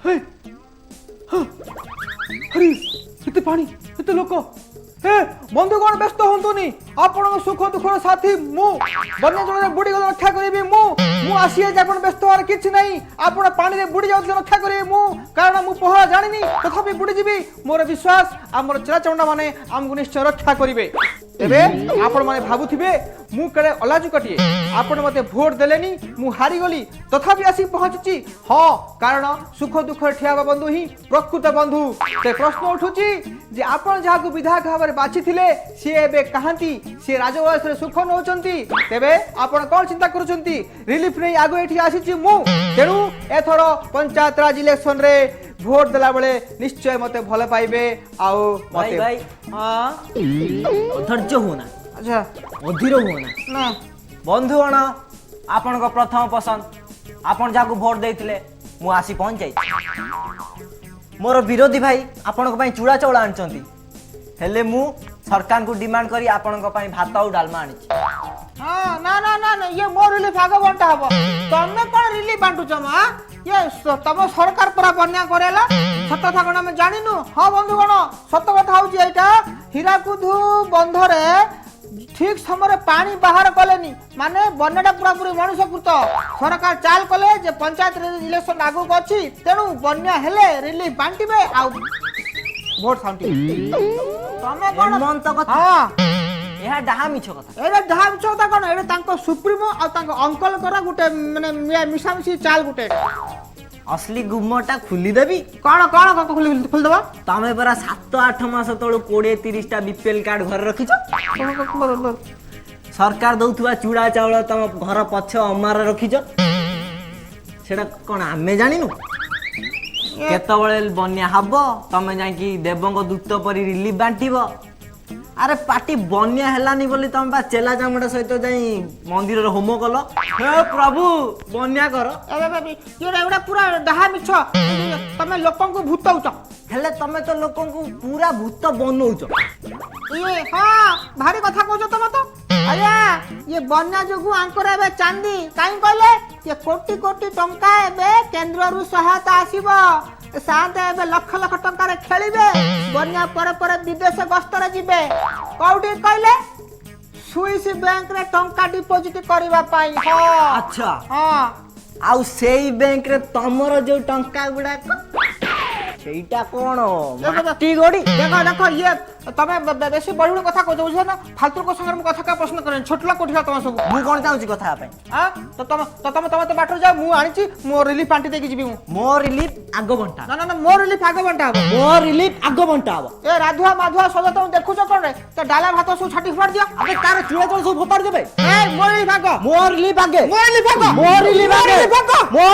हे अरे इते पानी इते लोक हे बंधुगण व्यस्त हंतुनी आपण सुख दुखर साथी मु बन्या जल बुड़ी गल रक्षा करिबी मु आसी जे आपण व्यस्त होर किछ नाही आपण पानी रे बुड़ी जाउत रक्षा करिबी मु कारण मु पहरा जानिनी तथापि बुड़ी जीवी मोर विश्वास हमर चराचंडा माने हमकु निश्चय रक्षा करिवे एबे आपण माने भाबुथिबे मु कड़े अलाजु कटिए आपण मते भोट देलेनी मु हारी गली तथापि आसी पहुंचची हां कारण सुख दुख ठियाबा बंधु ही प्रकृत बंधु ते प्रश्न उठुची जे आपण जाहाकु विधायक भाबरे बाछि थिले से एबे कहांती से राजवंश रे सुख नउचंती तेबे आपण कोन चिंता करूचंती रिलीफ नै आगो एठी आसीची मु तेनु एथरो पंचायत राज इलेक्शन रे भोट देला बेले निश्चय मते भले पाइबे आउ मते भाई हां धैर्य होना अच्छा अधीर होना ना बंधुगण आपण को प्रथम पसंद आपण जाकु भोट देइथिले मु आसी पहुंच जाई मोर विरोधी भाई आपण को पई चूड़ा चौड़ा आनचंती हेले मु सरकार को डिमांड करी आपण को पई भात और डालमा आनी हाँ ना ना ना ना ये मोर रिलीफ आगे बंटा हबो तमे कोन रिलीफ बांटू छमा ये तम सरकार पूरा बन्या करेला सत कथा कोन हम जानिनु हां बंधुगण सत कथा होची एटा हीराकुदु बंधरे ठीक समय पानी बाहर कलेनी माने बन्याटा पूरा पूरी मनुष्य कृत सरकार चाल कले जे पंचायत इलेक्शन आगु अछि तेनु बन्या हेले रिलीफ बांटीबे आ वोट साउंटी तमे कोन मन तो कथा हां यह डाहा मिछ कथा एरे धाम चौथा कोन एरे तांको सुप्रीमो आ तांको अंकल करा गुटे माने मिसामिसी चाल गुटे असली गुम्मटा खुली देबी कोन कोन खुल दबा तमे परा 7-8 मास तळो 20-30 टा बीपीएल कार्ड घर रखिछ सरकार दउथुवा चूड़ा चावल तम घर पछ अमार रखिछ सेडा कोन आमे जानिनु केतबळे बन्या हबो तमे जाई कि देवंग दूत परी रिलीफ बांटीबो अरे पार्टी बन्या हेलानी बोली तम बा चेला जामडा सहित जाई मंदिर रे होम कलो हे प्रभु बन्या कर ए बाबी ये एवडा पूरा डहा मिछ तमे लोकन को भूतौछ हेले तमे तो लोकन को पूरा भूत बनौछ ये हां भारी कथा कहछ तम तो अरे ये बन्या जोगु आंकर एबे चांदी काई कहले ये कोटी कोटी टंका एबे केंद्र रु सहायता आसीबो साथ एबे लाख लाख टंका रे खेलिबे बन्या पर विदेश गस्त रे जिबे कौडी कहले स्विस बैंक रे टंका डिपॉजिट करबा पाई हां अच्छा हां आउ सेई बैंक रे तमरो जो टंका गुडा सेईटा कोन माटी गोडी देखो देखो ये तमे बेसी बड़ी कथा कहछ बुझे ना फालतू को संग कथा का प्रश्न करे छोटला कोठिला तम सब मु कोन चाहूची कथा पे हां तो तम तो बाटर जा मु आनिची मो रिलीफ पांटी देकी जीबी मु मो रिलीफ आगो बंटा ना ना ना मो रिलीफ आगे बंटा हबो मो रिलीफ आगो बंटा हबो ए राधुआ माधुआ सजा तुम देखुछ कोन रे तो डाला भात सब छाटी फोड़ दिया अबे तार चूड़ा चोल सब फोपाड़ देबे ए मो रिलीफ आगो मो रिलीफ आगे मो रिलीफ आगो मो रिलीफ आगे मो